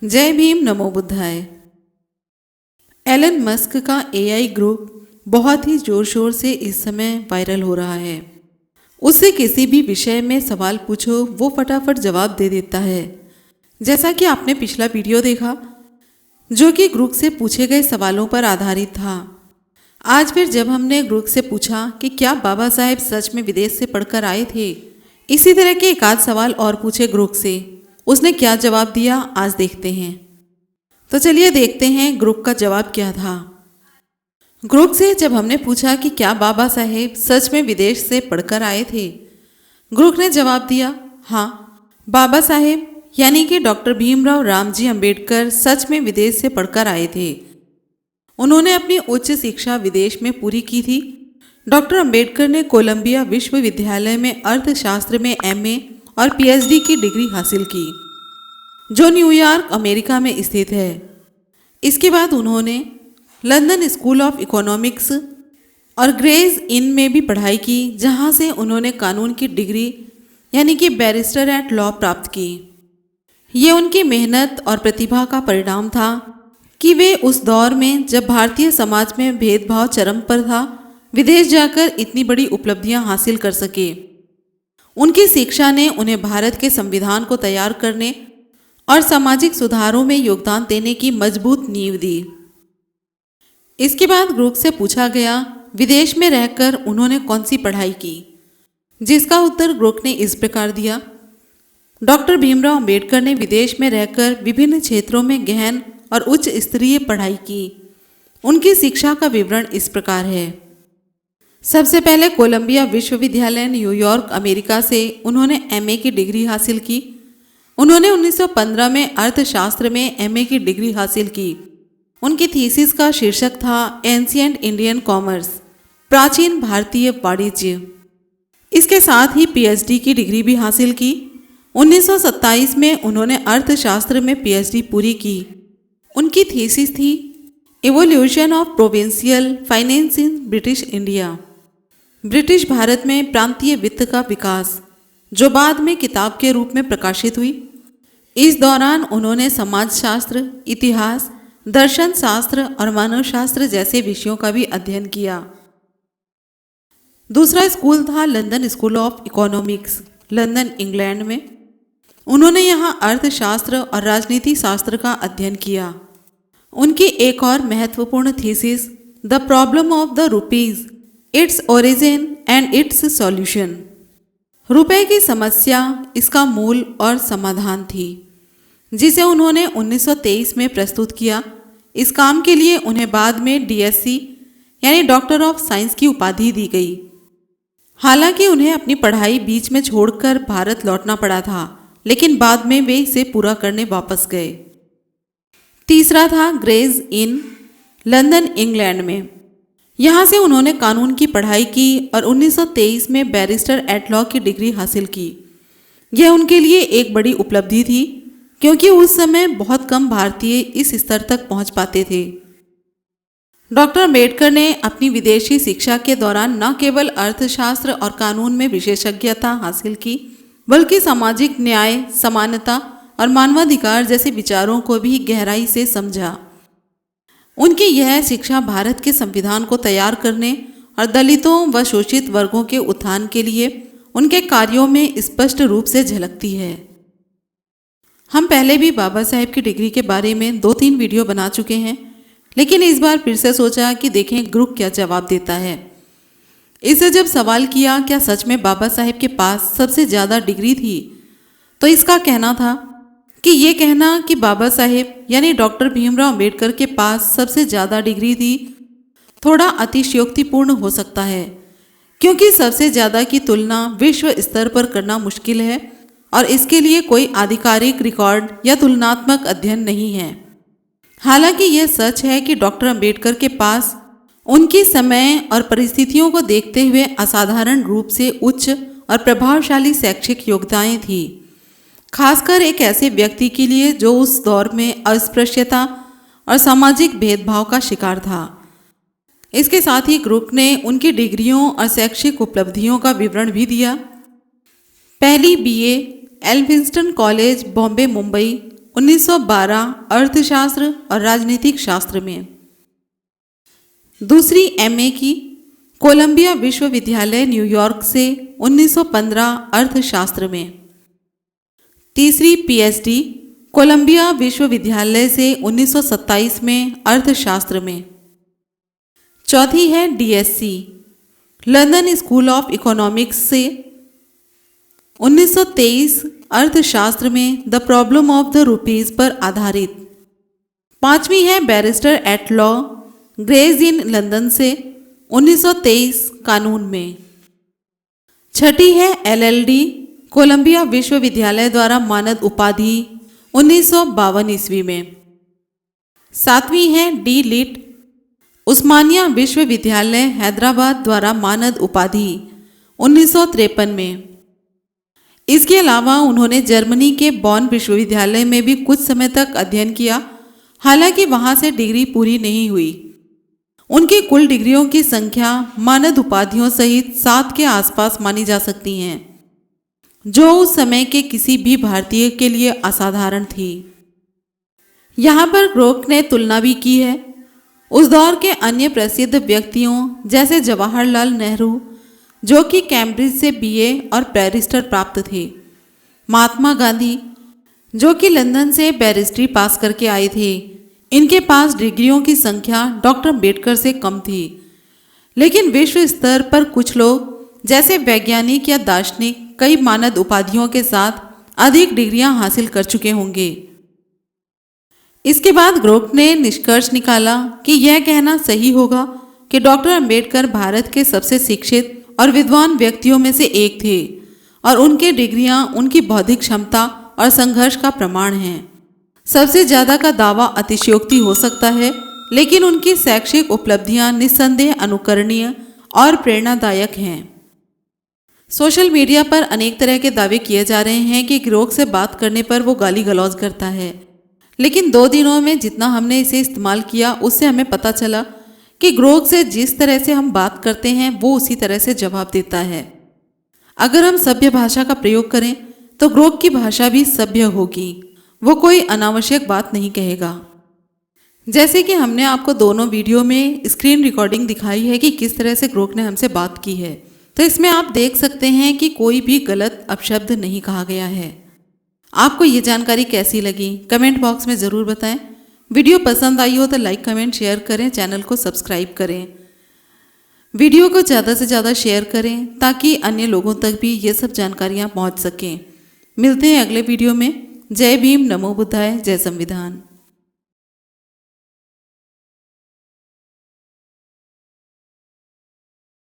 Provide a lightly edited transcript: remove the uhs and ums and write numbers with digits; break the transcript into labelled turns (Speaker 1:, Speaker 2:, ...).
Speaker 1: जय भीम नमो बुद्धाय। Elon Musk का AI group बहुत ही जोर शोर से इस समय वायरल हो रहा है। उससे किसी भी विषय में सवाल पूछो वो फटाफट जवाब दे देता है। जैसा कि आपने पिछला वीडियो देखा जो कि ग्रुप से पूछे गए सवालों पर आधारित था। आज फिर जब हमने ग्रुप से पूछा कि क्या बाबा साहेब सच में विदेश से पढ़कर आए थे, इसी तरह के एक आध सवाल और पूछे ग्रुप से, उसने क्या जवाब दिया आज देखते हैं। तो चलिए देखते हैं ग्रुप का जवाब क्या था। ग्रुप से जब हमने पूछा कि क्या बाबा साहेब सच में विदेश से पढ़कर आए थे, ग्रुप ने जवाब दिया, हाँ, बाबा साहेब यानी कि डॉक्टर भीमराव रामजी अंबेडकर सच में विदेश से पढ़कर आए थे। उन्होंने अपनी उच्च शिक्षा विदेश में पूरी की थी। डॉक्टर अंबेडकर ने कोलंबिया विश्वविद्यालय में अर्थशास्त्र में एमए और पीएचडी की डिग्री हासिल की, जो न्यूयॉर्क अमेरिका में स्थित है। इसके बाद उन्होंने लंदन स्कूल ऑफ इकोनॉमिक्स और ग्रेज इन में भी पढ़ाई की, जहां से उन्होंने कानून की डिग्री यानी कि बैरिस्टर एट लॉ प्राप्त की। ये उनकी मेहनत और प्रतिभा का परिणाम था कि वे उस दौर में जब भारतीय समाज में भेदभाव चरम पर था, विदेश जाकर इतनी बड़ी उपलब्धियां हासिल कर सके। उनकी शिक्षा ने उन्हें भारत के संविधान को तैयार करने और सामाजिक सुधारों में योगदान देने की मजबूत नींव दी। इसके बाद ग्रुप से पूछा गया विदेश में रहकर उन्होंने कौन सी पढ़ाई की, जिसका उत्तर ग्रुप ने इस प्रकार दिया, डॉक्टर भीमराव अंबेडकर ने विदेश में रहकर विभिन्न क्षेत्रों में गहन और उच्च स्तरीय पढ़ाई की। उनकी शिक्षा का विवरण इस प्रकार है। सबसे पहले कोलंबिया विश्वविद्यालय न्यूयॉर्क अमेरिका से उन्होंने एमए की डिग्री हासिल की। उन्होंने 1915 में अर्थशास्त्र में एमए की डिग्री हासिल की। उनकी थीसिस का शीर्षक था एंशिएंट इंडियन कॉमर्स, प्राचीन भारतीय वाणिज्य। इसके साथ ही पीएचडी की डिग्री भी हासिल की। 1927 में उन्होंने अर्थशास्त्र में पीएचडी पूरी की। उनकी थीसिस थी evolution of provincial finance in British India, British Bharat में प्रांतीय वित्त का विकास, जो बाद में किताब के रूप में प्रकाशित हुई। इस दौरान उन्होंने समाजशास्त्र, इतिहास, दर्शन शास्त्र और मानव शास्त्र जैसे विषयों का भी अध्ययन किया। दूसरा स्कूल था London School of economics, London England में। उन्होंने यहाँ अर्थशास्त्र और राजनीति शास्त्र का अध्ययन किया। उनकी एक और महत्वपूर्ण thesis the problem of the rupees, its origin and it's solution, रुपए की समस्या, इसका मूल और समाधान थी, जिसे उन्होंने 1923 में प्रस्तुत किया। इस काम के लिए उन्हें बाद में डीएससी यानी डॉक्टर ऑफ साइंस की उपाधि दी गई। हालांकि उन्हें अपनी पढ़ाई बीच में छोड़कर भारत लौटना पड़ा था, लेकिन बाद में वे इसे पूरा करने वापस गए। तीसरा था ग्रेज इन, लंदन इंग्लैंड में। यहाँ से उन्होंने कानून की पढ़ाई की और 1923 में बैरिस्टर एट लॉ की डिग्री हासिल की। यह उनके लिए एक बड़ी उपलब्धि थी, क्योंकि उस समय बहुत कम भारतीय इस स्तर तक पहुंच पाते थे। डॉक्टर अंबेडकर ने अपनी विदेशी शिक्षा के दौरान न केवल अर्थशास्त्र और कानून में विशेषज्ञता हासिल की, बल्कि सामाजिक न्याय, समानता और मानवाधिकार जैसे विचारों को भी गहराई से समझा। उनकी यह शिक्षा भारत के संविधान को तैयार करने और दलितों व शोषित वर्गों के उत्थान के लिए उनके कार्यों में स्पष्ट रूप से झलकती है। हम पहले भी बाबा साहेब की डिग्री के बारे में 2-3 वीडियो बना चुके हैं, लेकिन इस बार फिर से सोचा कि देखें ग्रुप क्या जवाब देता है। इसे जब सवाल किया क्या सच में बाबा साहेब के पास सबसे ज़्यादा डिग्री थी, तो इसका कहना था कि ये कहना कि बाबा साहेब यानी डॉक्टर भीमराव अंबेडकर के पास सबसे ज़्यादा डिग्री थी थोड़ा अतिशयोक्तिपूर्ण हो सकता है, क्योंकि सबसे ज़्यादा की तुलना विश्व स्तर पर करना मुश्किल है और इसके लिए कोई आधिकारिक रिकॉर्ड या तुलनात्मक अध्ययन नहीं है। हालांकि यह सच है कि डॉक्टर अंबेडकर के पास उनकी समय और परिस्थितियों को देखते हुए असाधारण रूप से उच्च और प्रभावशाली शैक्षिक योग्यताएं थी, खासकर एक ऐसे व्यक्ति के लिए जो उस दौर में अस्पृश्यता और सामाजिक भेदभाव का शिकार था। इसके साथ ही ग्रुप ने उनकी डिग्रियों और शैक्षिक उपलब्धियों का विवरण भी दिया। पहली बीए एल्फिंस्टन कॉलेज, बॉम्बे, मुंबई 1912 अर्थशास्त्र और राजनीतिक शास्त्र में। दूसरी एमए की कोलंबिया विश्वविद्यालय न्यूयॉर्क से 1915 अर्थशास्त्र में। तीसरी पीएचडी कोलंबिया विश्वविद्यालय से 1927 में अर्थशास्त्र में। चौथी है DSc London School of Economics से 1923 अर्थशास्त्र में the problem of the rupees पर आधारित। पांचवी है barrister at law Gray's Inn London से 1923 कानून में। छठी है एलएलडी कोलंबिया विश्वविद्यालय द्वारा मानद उपाधि 1952 ईस्वी में। सातवीं है डी लिट उस्मानिया विश्वविद्यालय हैदराबाद द्वारा मानद उपाधि 1953 में। इसके अलावा उन्होंने जर्मनी के बॉन विश्वविद्यालय में भी कुछ समय तक अध्ययन किया, हालांकि वहां से डिग्री पूरी नहीं हुई। उनकी कुल डिग्रियों की संख्या मानद उपाधियों सहित 7 के आसपास मानी जा सकती हैं, जो उस समय के किसी भी भारतीय के लिए असाधारण थी। यहाँ पर ग्रोक ने तुलना भी की है उस दौर के अन्य प्रसिद्ध व्यक्तियों जैसे जवाहरलाल नेहरू, जो कि कैम्ब्रिज से बीए और बैरिस्टर प्राप्त थे, महात्मा गांधी, जो कि लंदन से बैरिस्ट्री पास करके आए थे। इनके पास डिग्रियों की संख्या डॉक्टर अम्बेडकर से कम थी, लेकिन विश्व स्तर पर कुछ लोग जैसे वैज्ञानिक या दार्शनिक कई मानद उपाधियों के साथ अधिक डिग्रियां हासिल कर चुके होंगे। इसके बाद ग्रोक ने निष्कर्ष निकाला कि यह कहना सही होगा कि डॉक्टर अम्बेडकर भारत के सबसे शिक्षित और विद्वान व्यक्तियों में से एक थे और उनके डिग्रियां उनकी बौद्धिक क्षमता और संघर्ष का प्रमाण हैं। सबसे ज्यादा का दावा अतिशयोक्ति हो सकता है, लेकिन उनकी शैक्षिक उपलब्धियां निस्संदेह अनुकरणीय और प्रेरणादायक हैं। सोशल मीडिया पर अनेक तरह के दावे किए जा रहे हैं कि ग्रोक से बात करने पर वो गाली गलौज करता है, लेकिन 2 दिनों में जितना हमने इसे इस्तेमाल किया उससे हमें पता चला कि ग्रोक से जिस तरह से हम बात करते हैं वो उसी तरह से जवाब देता है। अगर हम सभ्य भाषा का प्रयोग करें तो ग्रोक की भाषा भी सभ्य होगी, वो कोई अनावश्यक बात नहीं कहेगा। जैसे कि हमने आपको दोनों वीडियो में स्क्रीन रिकॉर्डिंग दिखाई है कि किस तरह से ग्रोक ने हमसे बात की है, तो इसमें आप देख सकते हैं कि कोई भी गलत अपशब्द नहीं कहा गया है। आपको ये जानकारी कैसी लगी कमेंट बॉक्स में ज़रूर बताएं। वीडियो पसंद आई हो तो लाइक कमेंट शेयर करें, चैनल को सब्सक्राइब करें, वीडियो को ज़्यादा से ज़्यादा शेयर करें ताकि अन्य लोगों तक भी ये सब जानकारियाँ पहुँच सकें। मिलते हैं अगले वीडियो में। जय भीम, नमो बुद्धाय, जय संविधान।